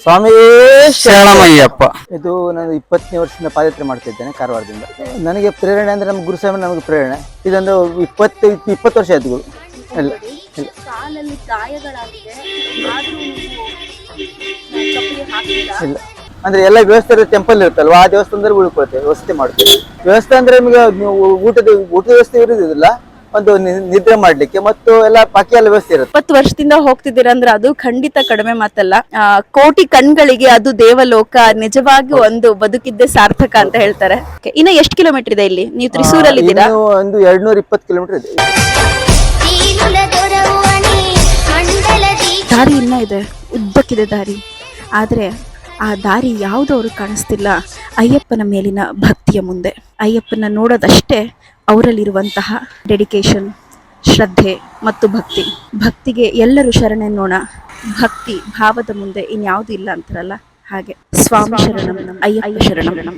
ಸ್ವಾಮಿ ಶರಣಮಯ್ಯಪ್ಪ. ಇದು ನಾನು 20ನೇ ವರ್ಷದಿಂದ ಪಾದಯಾತ್ರೆ ಮಾಡ್ತಿದ್ದೇನೆ ಕಾರವಾರದಿಂದ. ನನಗೆ ಪ್ರೇರಣೆ ಅಂದ್ರೆ ನಮ್ಮ ಗುರುಸ್ವಾಮಿ ನಮಗೆ ಪ್ರೇರಣೆ. ಇದೊಂದು 20 ವರ್ಷ ಆಯ್ತು ಗುರು. ಇಲ್ಲ ಇಲ್ಲ ಕಾಲಲ್ಲಿ ಗಾಯಗಳಾಗಿದೆ ಆದ್ರೂ ನೀವು ಚಪ್ಪಲಿ ಹಾಕಿಲ್ಲ. ಇಲ್ಲ ಅಂದ್ರೆ ಎಲ್ಲ ವ್ಯವಸ್ಥೆ ಟೆಂಪಲ್ ಇರುತ್ತಲ್ವಾ, ಆ ದೇವಸ್ಥಾನದಲ್ಲಿ ಉಳ್ಕೊಳ್ತೇವೆ, ವ್ಯವಸ್ಥೆ ಮಾಡ್ತೇವೆ. ವ್ಯವಸ್ಥೆ ಅಂದ್ರೆ ನಿಮಗೆ ನೀವು ಊಟದ ವ್ಯವಸ್ಥೆ ಇರುವುದಿಲ್ಲ, ಒಂದು ನಿದ್ರೆ ಮಾಡ್ಲಿಕ್ಕೆ ಮತ್ತು ಎಲ್ಲ ಬಾಕಿ ಎಲ್ಲ ವ್ಯವಸ್ಥೆ ಇರುತ್ತೆ. 20 ವರ್ಷದಿಂದ ಹೋಗ್ತಿದ್ದೀರಾ ಅಂದ್ರೆ ಅದು ಖಂಡಿತ ಕಡಿಮೆ ಮಾತಲ್ಲ. ಕೋಟಿ ಕಣ್ಗಳಿಗೆ ಅದು ದೇವಲೋಕ, ನಿಜವಾಗಿ ಒಂದು ಬದುಕಿದ್ದೆ ಸಾರ್ಥಕ ಅಂತ ಹೇಳ್ತಾರೆ. ಇನ್ನು ಎಷ್ಟು ಕಿಲೋಮೀಟರ್ ಇದೆ ಇಲ್ಲಿ? ನೀವು ತ್ರಿಸೂರಲ್ಲಿ ಇದ್ದೀರಾ? ಒಂದು 220 ಕಿಲೋಮೀಟರ್ ಇದೆ. ದಾರಿ ಇನ್ನ ಇದೆ, ಉದ್ದಕ್ಕಿದೆ ದಾರಿ. ಆದ್ರೆ ಆ ದಾರಿ ಯಾವುದು ಅವ್ರಿಗೆ ಕಾಣಿಸ್ತಿಲ್ಲ ಅಯ್ಯಪ್ಪನ ಮೇಲಿನ ಭಕ್ತಿಯ ಮುಂದೆ. ಅಯ್ಯಪ್ಪನ ನೋಡೋದಷ್ಟೇ ಅವರಲ್ಲಿರುವಂತಹ ಡೆಡಿಕೇಶನ್, ಶ್ರದ್ಧೆ ಮತ್ತು ಭಕ್ತಿಗೆ ಎಲ್ಲರೂ ಶರಣೆನ್ನೋಣ. ಭಕ್ತಿ ಭಾವದ ಮುಂದೆ ಇನ್ಯಾವುದೂ ಇಲ್ಲ ಅಂತಾರಲ್ಲ, ಹಾಗೆ ಸ್ವಾಮಿ ಶರಣಂ, ಅಯ್ಯಪ್ಪ ಶರಣಂ.